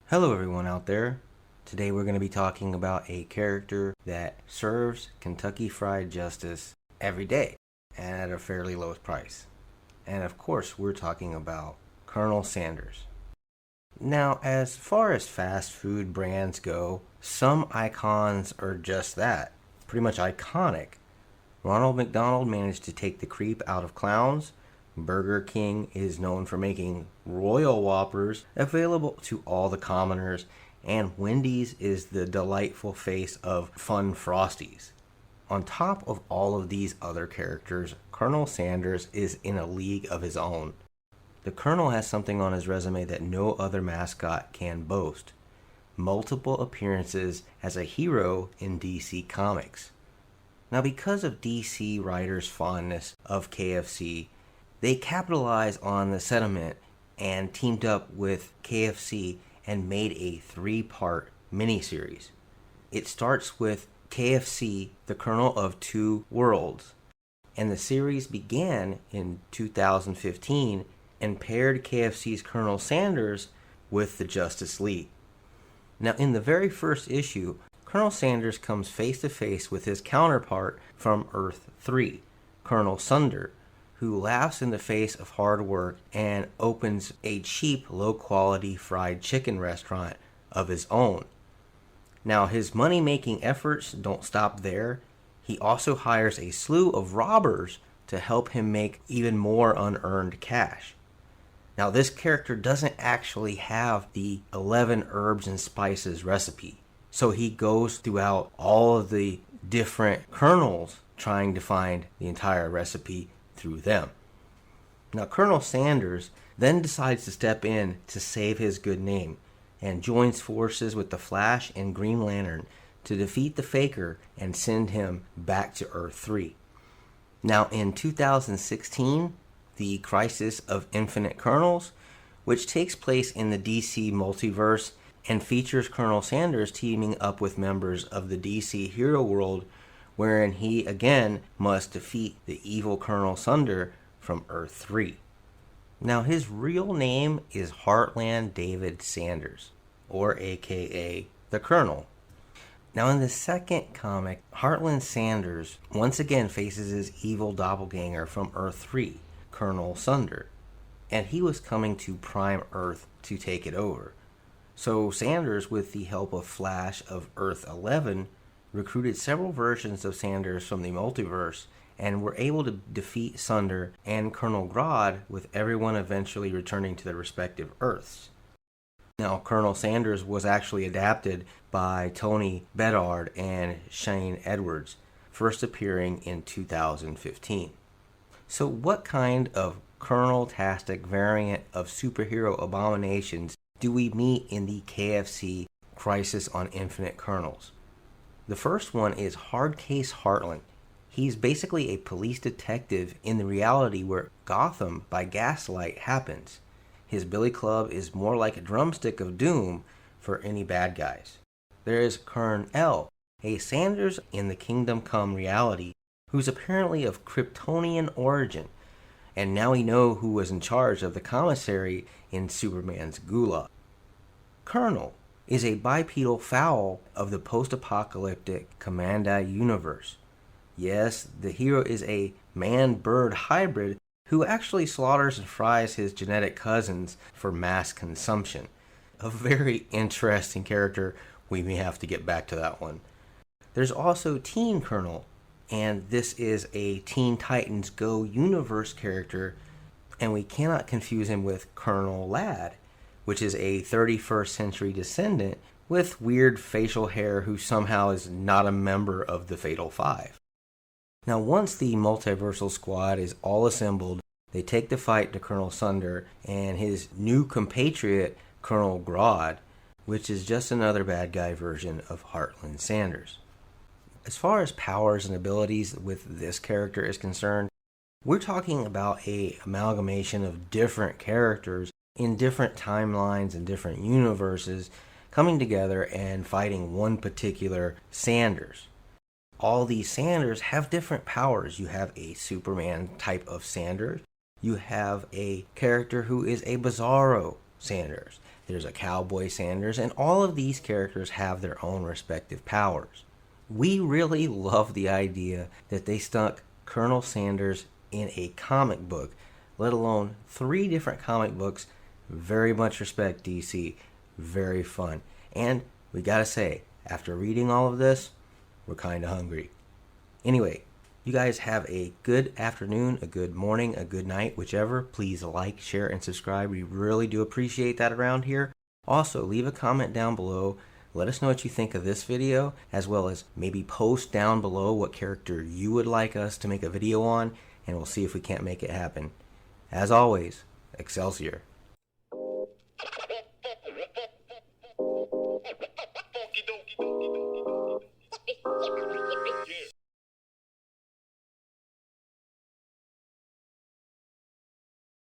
Hello everyone out there. Today we're going to be talking about a character that serves Kentucky Fried Justice every day and at a fairly low price. And of course we're talking about Colonel Sanders. Now, as far as fast food brands go, some icons are just that, pretty much iconic. Ronald McDonald managed to take the creep out of clowns. Burger King is known for making Royal Whoppers available to all the commoners, and Wendy's is the delightful face of fun Frosties. On top of all of these other characters, Colonel Sanders is in a league of his own. The Colonel has something on his resume that no other mascot can boast: multiple appearances as a hero in DC Comics. Now, because of DC writers' fondness of KFC, they capitalized on the sentiment and teamed up with KFC and made a three-part miniseries. It starts with KFC, the Colonel of Two Worlds, and the series began in 2015 and paired KFC's Colonel Sanders with the Justice League. Now, in the very first issue, Colonel Sanders comes face to face with his counterpart from Earth 3, Colonel Sunder, who laughs in the face of hard work and opens a cheap, low-quality fried chicken restaurant of his own. Now, his money-making efforts don't stop there. He also hires a slew of robbers to help him make even more unearned cash. Now, this character doesn't actually have the 11 herbs and spices recipe, so he goes throughout all of the different colonels trying to find the entire recipe through them. Now, Colonel Sanders then decides to step in to save his good name and joins forces with the Flash and Green Lantern to defeat the Faker and send him back to Earth 3. Now, in 2016, the Crisis of Infinite Kernels, which takes place in the DC multiverse and features Colonel Sanders teaming up with members of the DC hero world, wherein he again must defeat the evil Colonel Sunder from Earth 3. Now, his real name is Heartland David Sanders, or aka the Colonel. Now, in the second comic, Heartland Sanders once again faces his evil doppelganger from Earth 3, Colonel Sunder, and he was coming to Prime Earth to take it over. So Sanders, with the help of Flash of Earth 11, recruited several versions of Sanders from the multiverse and were able to defeat Sunder and Colonel Grodd, with everyone eventually returning to their respective Earths. Now, Colonel Sanders was actually adapted by Tony Bedard and Shane Edwards, first appearing in 2015. So what kind of Colonel-tastic variant of superhero abominations do we meet in the KFC Crisis on Infinite Kernels? The first one is Hardcase Heartland. He's basically a police detective in the reality where Gotham by Gaslight happens. His billy club is more like a drumstick of doom for any bad guys. There is Kernels, a Sanders in the Kingdom Come reality who's apparently of Kryptonian origin, and now we know who was in charge of the commissary in Superman's gulag. Colonel is a bipedal fowl of the post-apocalyptic Commanda universe. Yes, the hero is a man-bird hybrid who actually slaughters and fries his genetic cousins for mass consumption. A very interesting character. We may have to get back to that one. There's also Teen Colonel, and this is a Teen Titans Go universe character, and we cannot confuse him with Colonel Ladd, which is a 31st century descendant with weird facial hair who somehow is not a member of the Fatal Five. Now, once the multiversal squad is all assembled, they take the fight to Colonel Sunder and his new compatriot, Colonel Grodd, which is just another bad guy version of Heartland Sanders. As far as powers and abilities with this character is concerned, we're talking about an amalgamation of different characters in different timelines and different universes coming together and fighting one particular Sanders. All these Sanders have different powers. You have a Superman type of Sanders. You have a character who is a Bizarro Sanders. there's a Cowboy Sanders, and all of these characters have their own respective powers. We really love the idea that they stuck Colonel Sanders in a comic book, let alone 3 different comic books. Very much respect, DC. Very fun. And we gotta say, after reading all of this, we're kinda hungry. Anyway, you guys have a good afternoon, a good morning, a good night, whichever. Please like, share, and subscribe. We really do appreciate that around here. Also, leave a comment down below. Let us know what you think of this video, as well as maybe post down below what character you would like us to make a video on, and we'll see if we can't make it happen. As always, Excelsior.